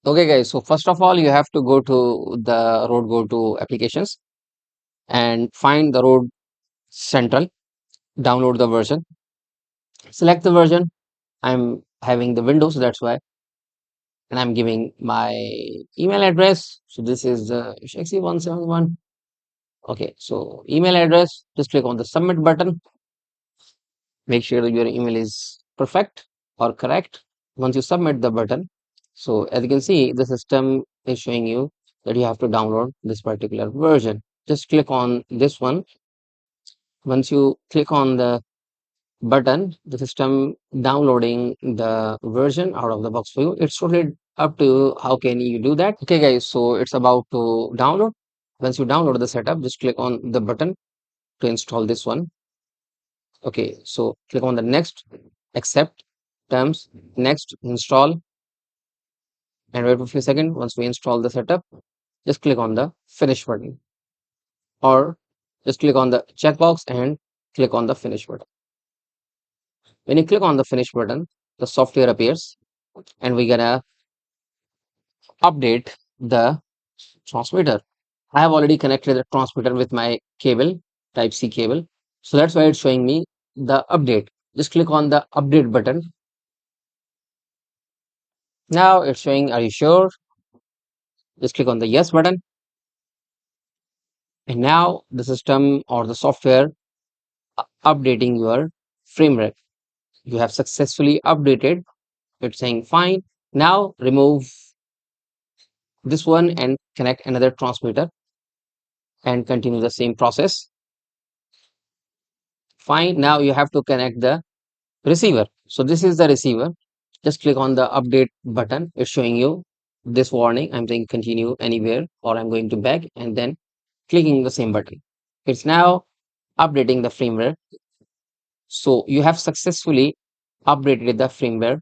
Okay, guys. So first of all, you have to go to the road, go to applications and find the road central, download the version, select the version. I'm having the Windows, that's why, and I'm giving my email address. So this is the Shexy171. Okay, so email address, just click on the submit button. Make sure that your email is perfect or correct. Once you submit the button, so as you can see, the system is showing you that you have to download this particular version. Just click on this one. Once you click on the button, the system downloading the version out of the box for you. It's totally up to you how can you do that. Okay, guys, so it's about to download. Once you download the setup, just click on the button to install this one. Okay, so click on the next, accept terms, next, install, and wait for a few seconds. Once we install the setup, just click on the finish button, or just click on the checkbox and click on the finish button. When you click on the finish button, the software appears and we're gonna update the transmitter. I have already connected the transmitter with my cable, type C cable. So that's why it's showing me the update. Just click on the update button. Now it's showing, are you sure? Just click on the yes button. And now the system or the software updating your firmware. You have successfully updated. It's saying fine. Now remove this one and connect another transmitter and continue the same process. Fine. Now you have to connect the receiver. So this is the receiver. Just click on the update button. It's showing you this warning. I'm saying continue anywhere or I'm going to back and then clicking the same button. It's now updating the firmware. So you have successfully updated the firmware